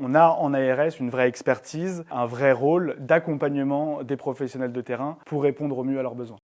On a en ARS une vraie expertise, un vrai rôle d'accompagnement des professionnels de terrain pour répondre au mieux à leurs besoins.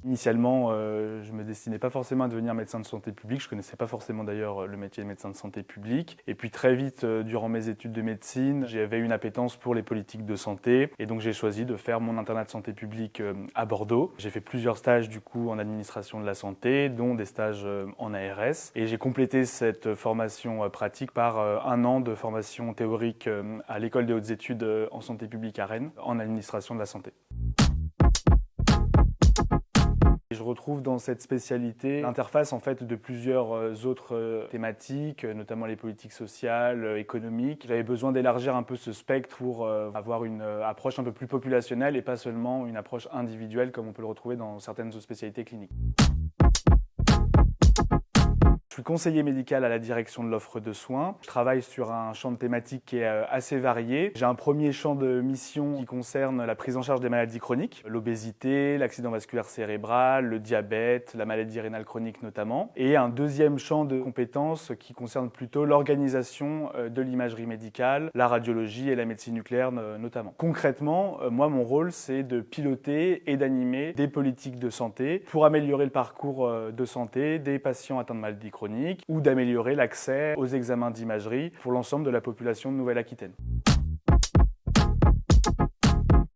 Initialement, je ne me destinais pas forcément à devenir médecin de santé publique. Je ne connaissais pas forcément d'ailleurs le métier de médecin de santé publique. Et puis très vite, durant mes études de médecine, j'avais une appétence pour les politiques de santé. Et donc j'ai choisi de faire mon internat de santé publique à Bordeaux. J'ai fait plusieurs stages du coup en administration de la santé, dont des stages en ARS. Et j'ai complété cette formation pratique par un an de formation théorique à l'école des hautes études en santé publique à Rennes, en administration de la santé. Je retrouve dans cette spécialité l'interface en fait de plusieurs autres thématiques, notamment les politiques sociales, économiques. J'avais besoin d'élargir un peu ce spectre pour avoir une approche un peu plus populationnelle et pas seulement une approche individuelle comme on peut le retrouver dans certaines autres spécialités cliniques. Je suis conseiller médical à la direction de l'offre de soins. Je travaille sur un champ de thématiques qui est assez varié. J'ai un premier champ de mission qui concerne la prise en charge des maladies chroniques, l'obésité, l'accident vasculaire cérébral, le diabète, la maladie rénale chronique notamment. Et un deuxième champ de compétences qui concerne plutôt l'organisation de l'imagerie médicale, la radiologie et la médecine nucléaire notamment. Concrètement, moi mon rôle c'est de piloter et d'animer des politiques de santé pour améliorer le parcours de santé des patients atteints de maladies chroniques ou d'améliorer l'accès aux examens d'imagerie pour l'ensemble de la population de Nouvelle-Aquitaine.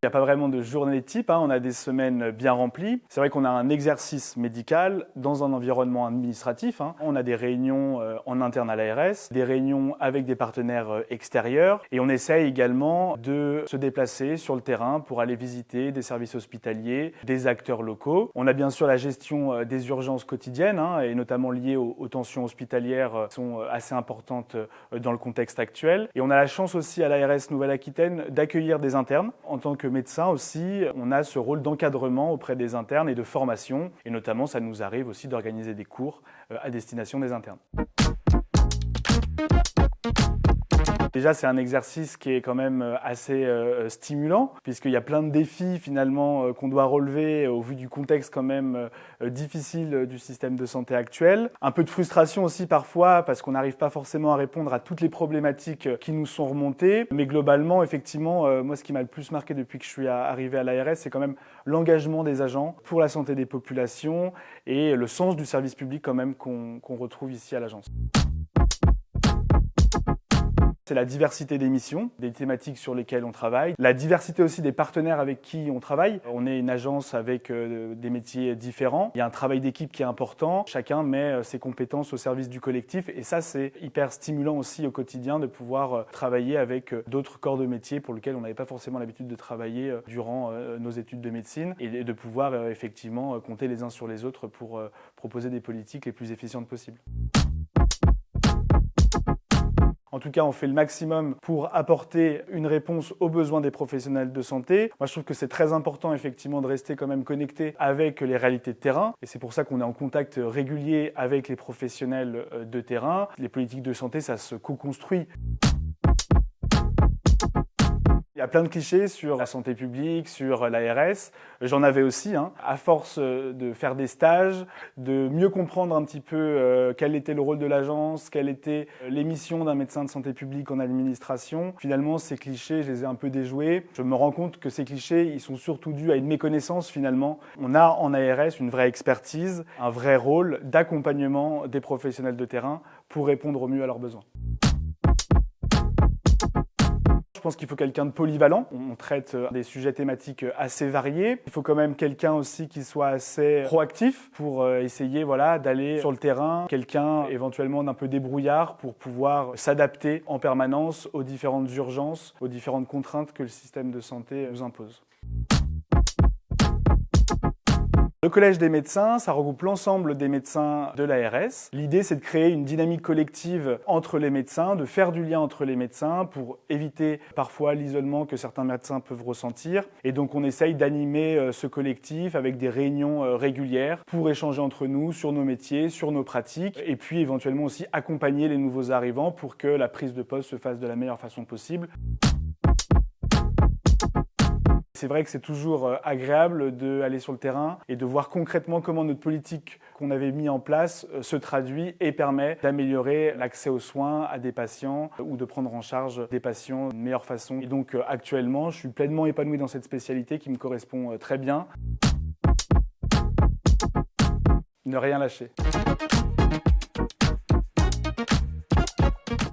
Il n'y a pas vraiment de journée type, on a des semaines bien remplies. C'est vrai qu'on a un exercice médical dans un environnement administratif. On a des réunions en interne à l'ARS, des réunions avec des partenaires extérieurs et on essaye également de se déplacer sur le terrain pour aller visiter des services hospitaliers, des acteurs locaux. On a bien sûr la gestion des urgences quotidiennes et notamment liées aux tensions hospitalières qui sont assez importantes dans le contexte actuel. Et on a la chance aussi à l'ARS Nouvelle-Aquitaine d'accueillir des internes. En tant que médecin aussi, on a ce rôle d'encadrement auprès des internes et de formation. Et notamment, ça nous arrive aussi d'organiser des cours à destination des internes. Déjà, c'est un exercice qui est quand même assez stimulant, puisqu'il y a plein de défis finalement qu'on doit relever au vu du contexte quand même difficile du système de santé actuel. Un peu de frustration aussi parfois, parce qu'on n'arrive pas forcément à répondre à toutes les problématiques qui nous sont remontées. Mais globalement, effectivement, moi ce qui m'a le plus marqué depuis que je suis arrivé à l'ARS, c'est quand même l'engagement des agents pour la santé des populations et le sens du service public quand même qu'on retrouve ici à l'agence. C'est la diversité des missions, des thématiques sur lesquelles on travaille, la diversité aussi des partenaires avec qui on travaille. On est une agence avec des métiers différents. Il y a un travail d'équipe qui est important. Chacun met ses compétences au service du collectif et ça, c'est hyper stimulant aussi au quotidien de pouvoir travailler avec d'autres corps de métier pour lesquels on n'avait pas forcément l'habitude de travailler durant nos études de médecine et de pouvoir effectivement compter les uns sur les autres pour proposer des politiques les plus efficientes possibles. En tout cas, on fait le maximum pour apporter une réponse aux besoins des professionnels de santé. Moi, je trouve que c'est très important, effectivement, de rester quand même connecté avec les réalités de terrain. Et c'est pour ça qu'on est en contact régulier avec les professionnels de terrain. Les politiques de santé, ça se co-construit. Il y a plein de clichés sur la santé publique, sur l'ARS. J'en avais aussi. À force de faire des stages, de mieux comprendre un petit peu quel était le rôle de l'agence, quelle était les missions d'un médecin de santé publique en administration. Finalement, ces clichés, je les ai un peu déjoués. Je me rends compte que ces clichés, ils sont surtout dus à une méconnaissance finalement. On a en ARS une vraie expertise, un vrai rôle d'accompagnement des professionnels de terrain pour répondre au mieux à leurs besoins. Je pense qu'il faut quelqu'un de polyvalent. On traite des sujets thématiques assez variés. Il faut quand même quelqu'un aussi qui soit assez proactif pour essayer d'aller sur le terrain. Quelqu'un éventuellement d'un peu débrouillard pour pouvoir s'adapter en permanence aux différentes urgences, aux différentes contraintes que le système de santé nous impose. Le Collège des médecins, ça regroupe l'ensemble des médecins de l'ARS. L'idée, c'est de créer une dynamique collective entre les médecins, de faire du lien entre les médecins pour éviter parfois l'isolement que certains médecins peuvent ressentir. Et donc, on essaye d'animer ce collectif avec des réunions régulières pour échanger entre nous sur nos métiers, sur nos pratiques et puis éventuellement aussi accompagner les nouveaux arrivants pour que la prise de poste se fasse de la meilleure façon possible. c'est vrai que c'est toujours agréable d'aller sur le terrain et de voir concrètement comment notre politique qu'on avait mis en place se traduit et permet d'améliorer l'accès aux soins à des patients ou de prendre en charge des patients d'une meilleure façon. Et donc actuellement, je suis pleinement épanoui dans cette spécialité qui me correspond très bien. Ne rien lâcher.